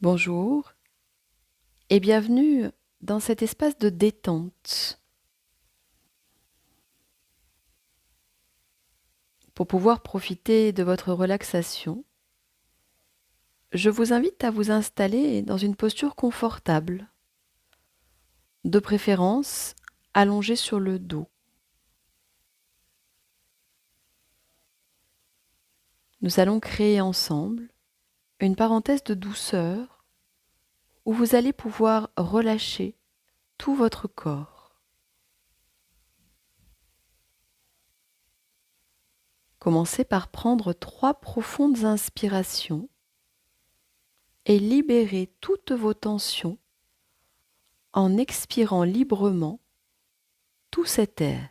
Bonjour et bienvenue dans cet espace de détente. Pour pouvoir profiter de votre relaxation, je vous invite à vous installer dans une posture confortable, de préférence allongée sur le dos. Nous allons créer ensemble une parenthèse de douceur où vous allez pouvoir relâcher tout votre corps. Commencez par prendre 3 profondes inspirations et libérez toutes vos tensions en expirant librement tout cet air.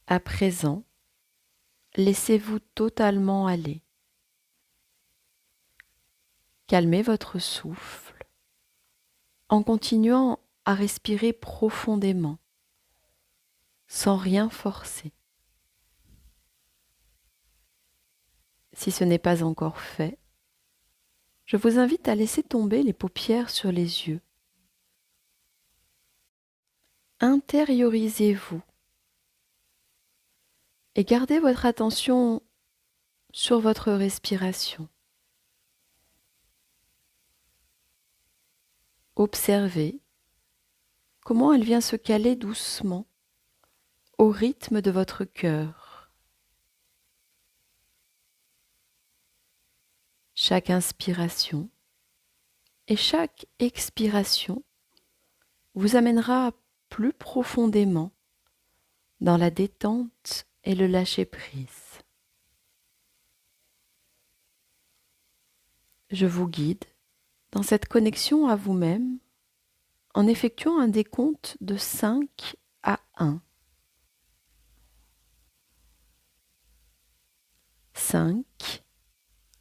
À présent, laissez-vous totalement aller. Calmez votre souffle en continuant à respirer profondément, sans rien forcer. Si ce n'est pas encore fait, je vous invite à laisser tomber les paupières sur les yeux. Intériorisez-vous et gardez votre attention sur votre respiration. Observez comment elle vient se caler doucement au rythme de votre cœur. Chaque inspiration et chaque expiration vous amènera plus profondément dans la détente et le lâcher-prise. Je vous guide dans cette connexion à vous-même en effectuant un décompte de 5 à 1. 5.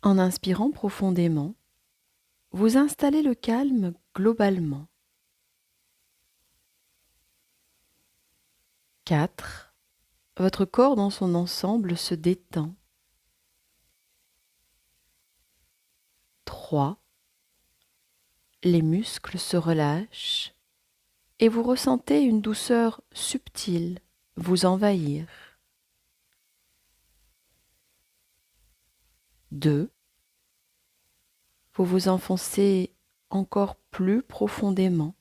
En inspirant profondément, vous installez le calme globalement. 4. Votre corps dans son ensemble se détend. 3. Les muscles se relâchent et vous ressentez une douceur subtile vous envahir. 2. Vous vous enfoncez encore plus profondément.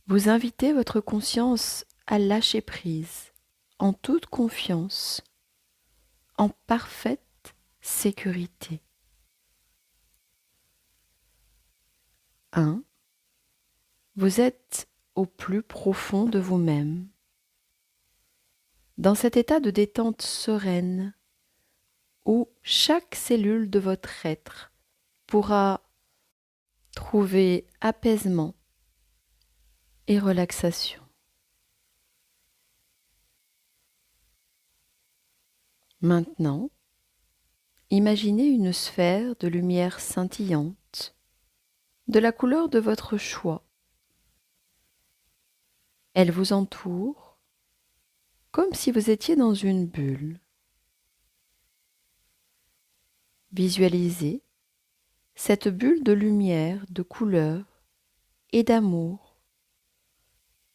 Vous invitez votre conscience à lâcher prise, en toute confiance, en parfaite sécurité. 1. Vous êtes au plus profond de vous-même, dans cet état de détente sereine où chaque cellule de votre être pourra trouver apaisement et relaxation. Maintenant, imaginez une sphère de lumière scintillante, de la couleur de votre choix. Elle vous entoure comme si vous étiez dans une bulle. Visualisez cette bulle de lumière, de couleur et d'amour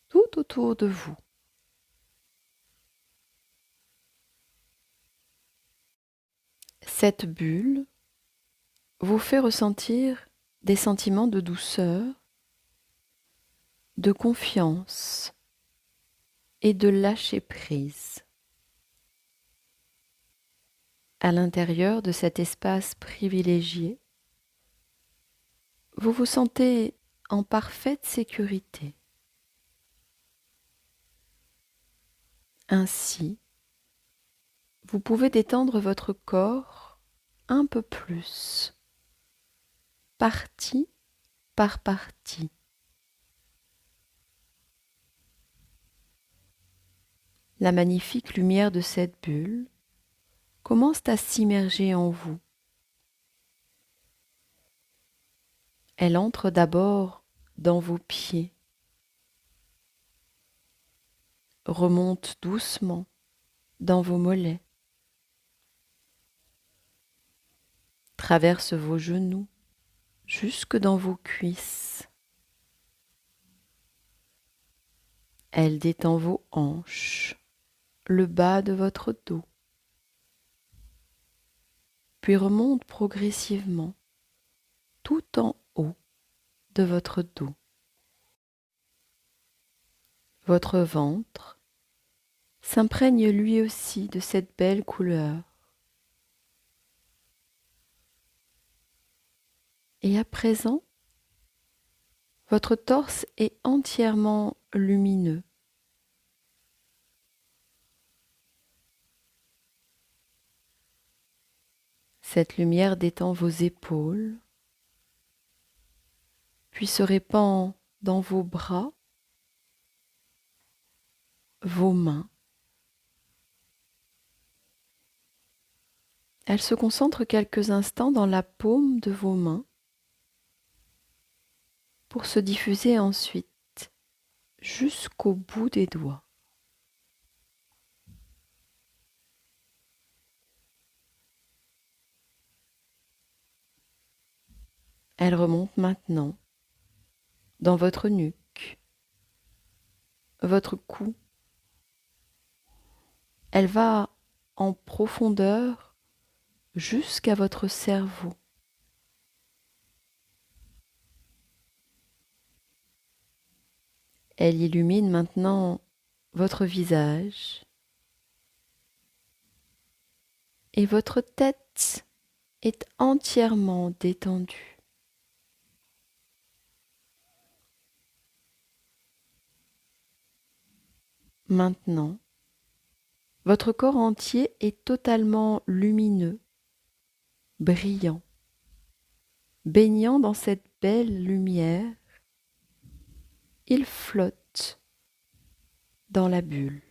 tout autour de vous. Cette bulle vous fait ressentir des sentiments de douceur, de confiance et de lâcher prise. À l'intérieur de cet espace privilégié, vous vous sentez en parfaite sécurité. Ainsi, vous pouvez détendre votre corps un peu plus, partie par partie. La magnifique lumière de cette bulle commence à s'immerger en vous. Elle entre d'abord dans vos pieds, remonte doucement dans vos mollets, traverse vos genoux jusque dans vos cuisses. Elle détend vos hanches, le bas de votre dos, puis remonte progressivement tout en haut de votre dos. Votre ventre s'imprègne lui aussi de cette belle couleur. Et à présent, votre torse est entièrement lumineux. Cette lumière détend vos épaules, puis se répand dans vos bras, vos mains. Elle se concentre quelques instants dans la paume de vos mains pour se diffuser ensuite jusqu'au bout des doigts. Elle remonte maintenant dans votre nuque, votre cou. Elle va en profondeur jusqu'à votre cerveau. Elle illumine maintenant votre visage et votre tête est entièrement détendue. Maintenant, votre corps entier est totalement lumineux, brillant, baignant dans cette belle lumière. Il flotte dans la bulle.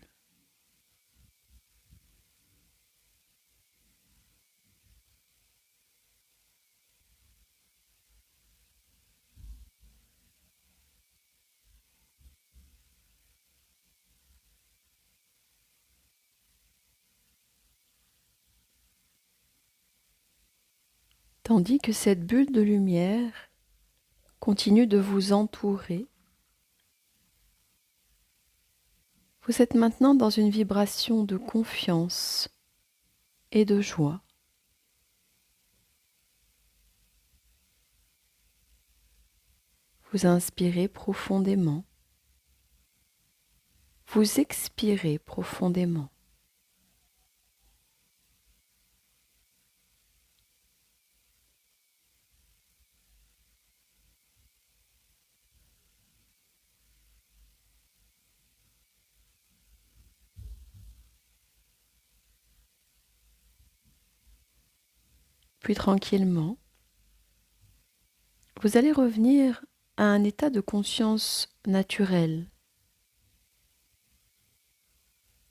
Tandis que cette bulle de lumière continue de vous entourer, vous êtes maintenant dans une vibration de confiance et de joie. Vous inspirez profondément, vous expirez profondément. Puis tranquillement, vous allez revenir à un état de conscience naturel.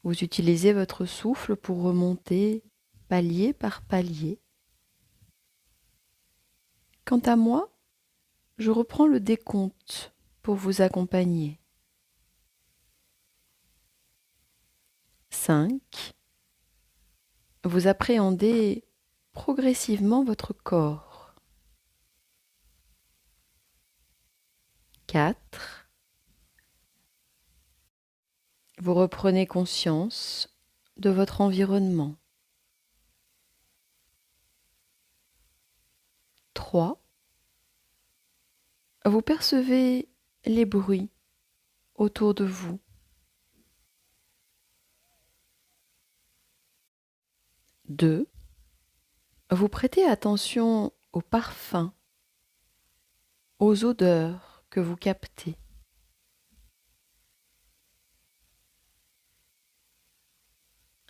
Vous utilisez votre souffle pour remonter palier par palier. Quant à moi, je reprends le décompte pour vous accompagner. 5. Vous appréhendez progressivement votre corps. 4. Vous reprenez conscience de votre environnement. 3. Vous percevez les bruits autour de vous. 2. Vous prêtez attention aux parfums, aux odeurs que vous captez.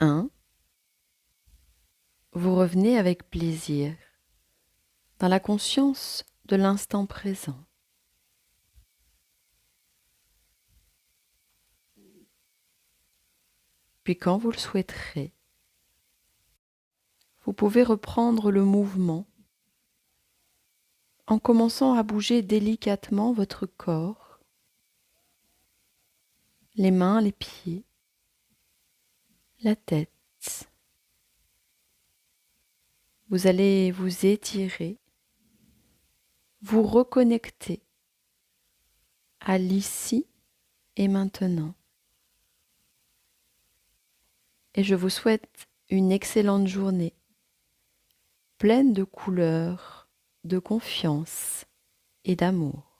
1. Vous revenez avec plaisir dans la conscience de l'instant présent. Puis quand vous le souhaiterez, vous pouvez reprendre le mouvement en commençant à bouger délicatement votre corps, les mains, les pieds, la tête. Vous allez vous étirer, vous reconnecter à l'ici et maintenant. Et je vous souhaite une excellente journée, pleine de couleurs, de confiance et d'amour.